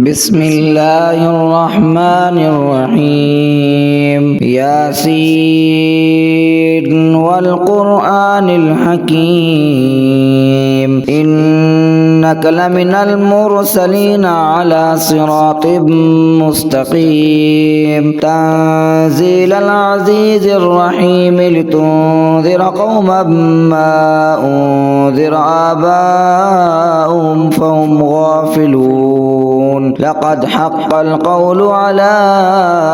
بسم الله الرحمن الرحيم ياسين والقرآن الحكيم إنك لمن المرسلين على صراط مستقيم تنزيل العزيز الرحيم لتنذر قوما ما أنذر آباؤهم فهم غافلون لقد حق القول على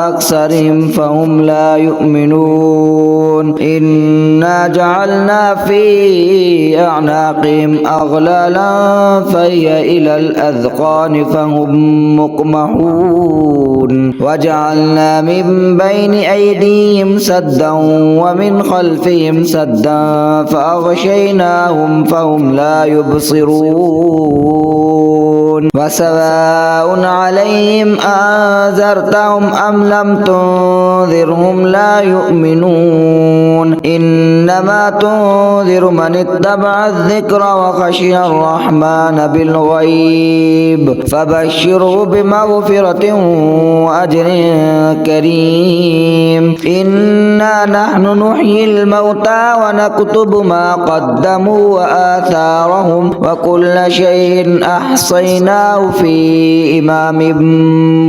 أكثرهم فهم لا يؤمنون إنا جعلنا في أعناقهم أغلالا فهي إلى الأذقان فهم مقمحون وجعلنا من بين أيديهم سدا ومن خلفهم سدا فأغشيناهم فهم لا يبصرون وسواء عليهم أنذرتهم أم لم تنذرهم لا يؤمنون إنما تنذر من اتبع الذكر وخشي الرحمن بالغيب فبشره بمغفرة وأجر كريم إنا نحن نحيي الموتى ونكتب ما قدموا وآثارهم وكل شيء أحصيناه في إمام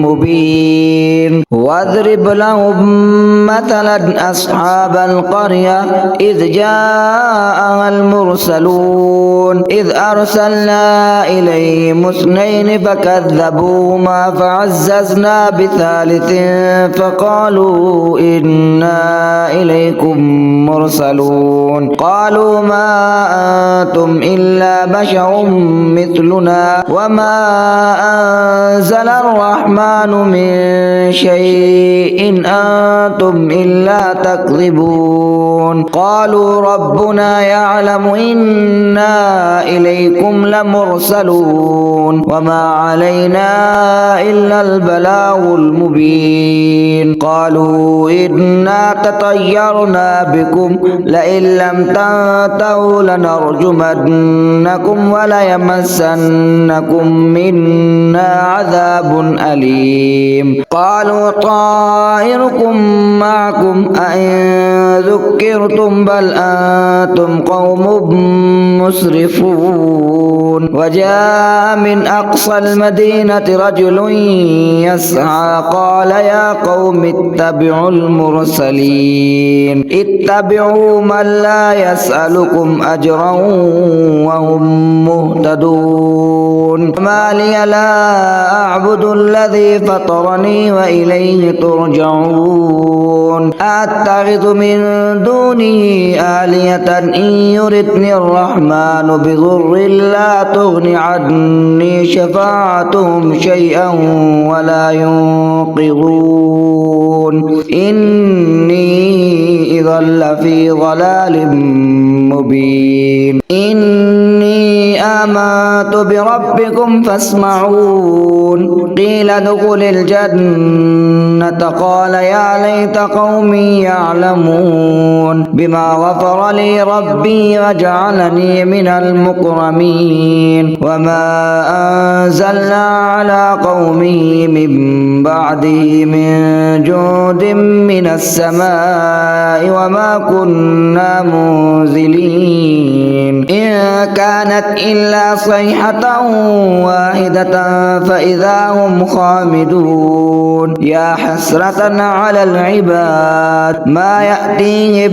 مبين واضرب لهم مثلا أصحاب القرية إذ جاءها المرسلون إذ أرسلنا إليهم اثنين فكذبوهما فعززنا بثالث فقالوا إنا إليكم مرسلون قالوا ما أنتم إلا بشر مثلنا وما أنزل الرحمن من شيء أنتم إلا تكذبون قالوا ربنا يعلم إنا إليكم لمرسلون وما علينا إلا البلاغ المبين قالوا إنا تطيرنا بكم لئن لم تنتهوا لنرجمنكم وليمسنكم منا عذاب أليم قالوا طائركم معكم أئن ذكرتم بل أنتم قوم مسرفون وجاء من أقصى المدينة رجل يسعى قال يا قوم اتبعوا المرسلين اتبعوا من لا يسألكم أجرا وهم مهتدون ما لي لا أعبد الذي فطرني وإليه ترجعون أتخذ من دونه آلهة إن يردني الرحمن بضر لا تغن عني شفاعتهم شيئا ولا ينقذون إني إذا لفي ضلال مبين إني آمنت بربكم فاسمعون قيل ادخل الجنة قال يا ليت قومي يعلمون بما غفر لي ربي وجعلني من المكرمين وما أنزلنا على قومه من بعده من جود من السماء وما كنا منزلين إن كانت إلا صيحة واحدة فإذا هم خامدون يا حسرة على العباد ما يأتيهم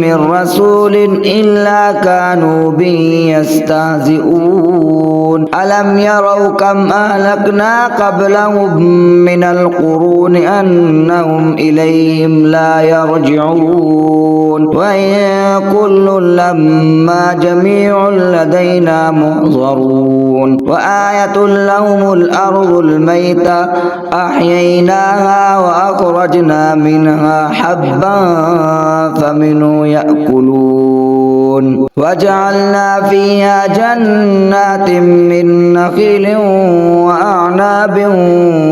من رسول إلا كانوا به يستهزئون ألم يروا كم أهلكنا قبلهم من القرون أنهم إليهم لا يرجعون وإن كل لما جميع لدينا محضرون وآية لهم الأرض الميتة أحييناها وأخرجنا منها حبا فمنه يأكلون وجعلنا فيها جنات من نخيل وأعناب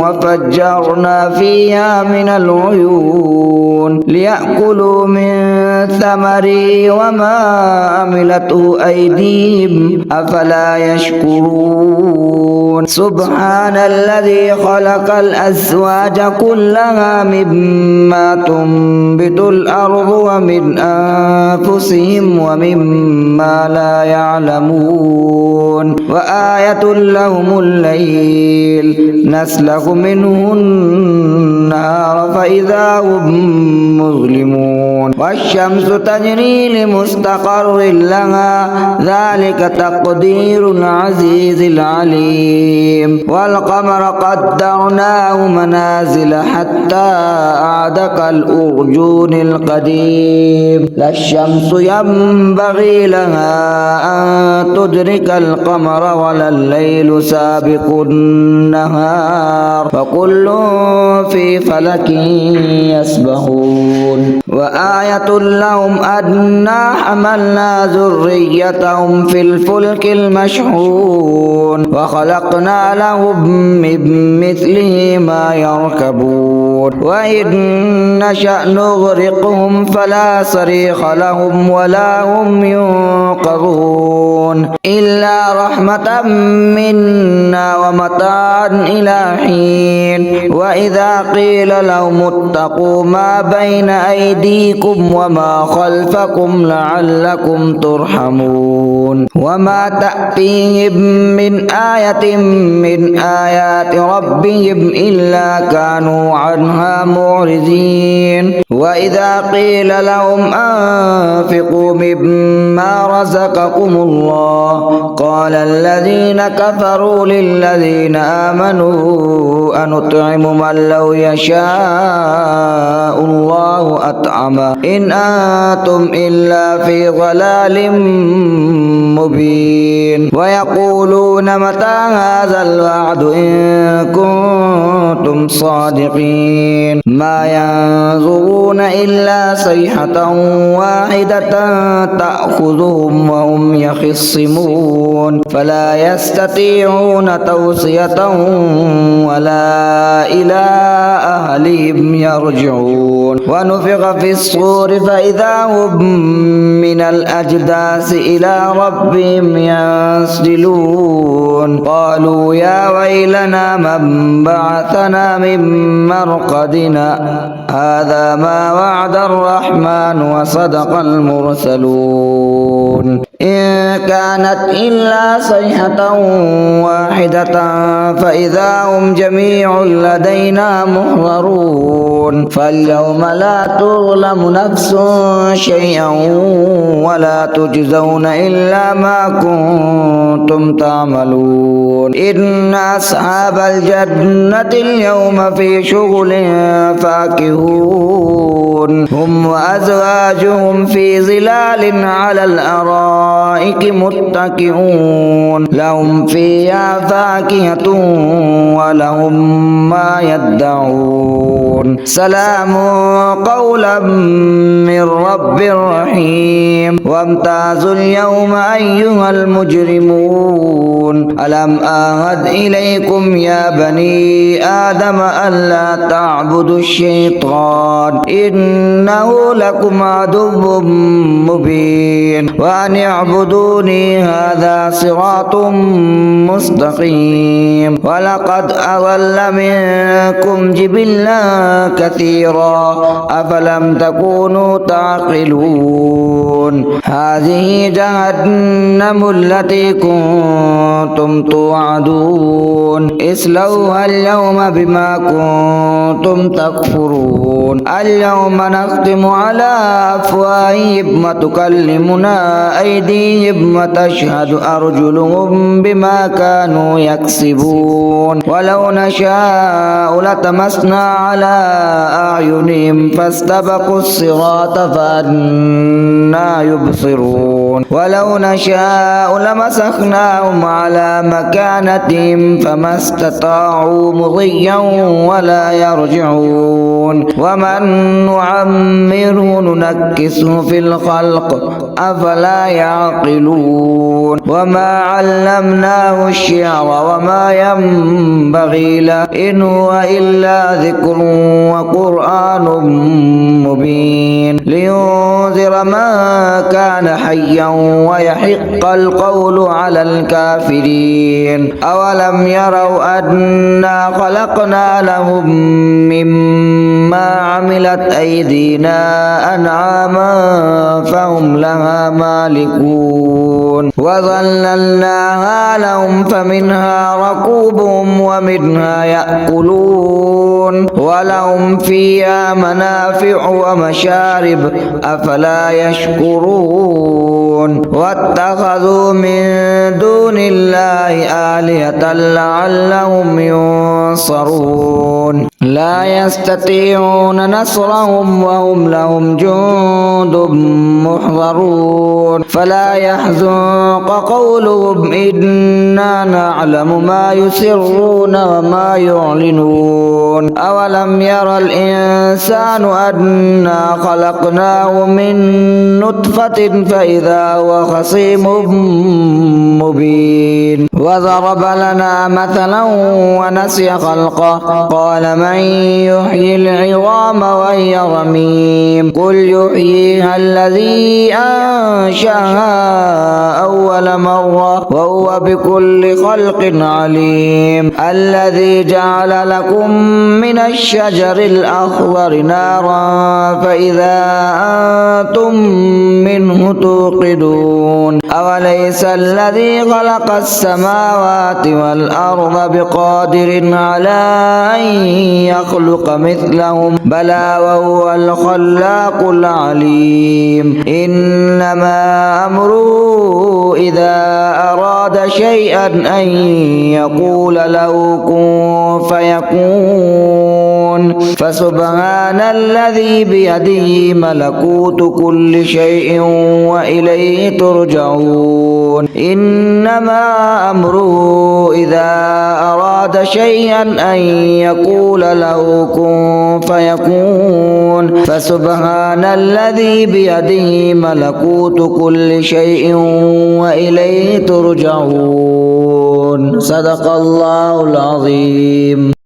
وفجرنا فيها من العيون ليأكلوا من ثمره وما عملته أيديهم أفلا يشكرون سبحان الذي خلق الأزواج كلها مما تنبت الأرض ومن أنفسهم ومما لا يعلمون وآية لهم الليل نسلخ منه النهار فإذا هم مظلمون والشمس تجري لمستقر لها ذلك تقدير العزيز العليم والقمر قدرناه منازل حتى أعد كالأرجون القديم لا الشمس ينبغي لها أن تدرك القمر ولا الليل سابق النهار فكل في فلك يسبحون وآية لهم أنا حملنا ذريتهم في الفلك المشحون وخلقنا لهم من مثله ما يركبون وإن نشأ نغرقهم فلا صريخ لهم ولا هم ينقذون إلا رحمة منا ومتاعا إلى حين وإذا قيل لهم اتقوا ما بين أيديكم وما خلفكم لعلكم ترحمون وما تأتيهم من آية من آيات ربهم إلا كانوا عنها معرضين وإذا قيل لهم أنفقوا مما رزقكم الله قال الذين كفروا للذين آمنوا أنطعم من لو يشاء الله أطعمه إن أنتم إلا في ضلال مبين ويقولون متى هذا الوعد إن كنتم صادقين ما ينظرون إلا صيحة واحدة تأخذهم وهم يخصمون فلا يستطيعون توصية ولا إلى أهلهم يرجعون ونفخ في الصور فإذا هم من الأجداث إلى ربهم ينسلون قالوا يا ويلنا من بعثنا من مرقدنا هذا ما وعد الرحمن وصدق المرسلون إن كانت إلا صيحة واحدة فإذا هم جميع لدينا محضرون فاليوم لا تظلم نفس شيئا ولا تجزون إلا ما كنتم تعملون إن أصحاب الجنة اليوم في شغل فاكهون هم وأزواجهم في ظلال على الأرائك متكئون لهم فيها فاكهة ولهم ما يدعون سلام قولا من رب رحيم وامتازوا اليوم أيها المجرمون ألم أعهد إليكم يا بني آدم ألا تعبدوا الشيطان إنه لكم عدو مبين وأن اعبدوني هذا صراط مستقيم ولقد أضل منكم جبلا كثيرا أفلم تكونوا تعقلون هذه جهنم التي كنتم توعدون اصلوها اليوم بما كنتم تكفرون اليوم نختم على أفواههم وتكلمنا أيديهم وتشهد أرجلهم بما كانوا يكسبون ولو نشاء لتمسنا على أعينهم فاستبقوا الصراط فأنى يبصرون ولو نشاء لمسخناهم على مكانتهم فما استطاعوا مضيا ولا يرجعون ومن نعمره ننكسه في الخلق أفلا يعقلون وما علمناه الشعر وما ينبغي له إن هو إلا ذكر وقرآن مبين لينذر من كان حيا ويحق القول على الكافرين أولم يروا أنا خلقنا لهم مما عملت أيدينا أنعاما فهم لها مالكون وظللناها لهم فمنها ركوبهم ومنها يأكلون ولهم فيها منافع ومشارب أفلا يشكرون واتخذوا من دون الله آلهة لعلهم ينصرون لا يستطيعون نصرهم وهم لهم جند محضرون فلا يحزنك قولهم إنا نعلم ما يسرون وما يعلنون أولم ير الإنسان أنا خلقناه من نطفة فإذا هو خصيم مبين وضرب لنا مثلا ونسي خلقه قال من يحيي العظام وهي رميم قل يحييها الذي أنشأها أول مرة وهو بكل خلق عليم الذي جعل لكم من الشجر الأخضر نارا فإذا أنتم منه توقدون أوليس الذي خلق السماوات والأرض بقادر على أن يخلق مثلهم بلى وهو الخلاق العليم إنما أمره إذا أراد شيئا أن يقول له كن فيكون فسبحان الذي بيده ملكوت كل شيء وإليه ترجعون إنما أمره إذا أراد شيئا أن يقول له كن فيكون فسبحان الذي بيده ملكوت كل شيء وإليه ترجعون صدق الله العظيم.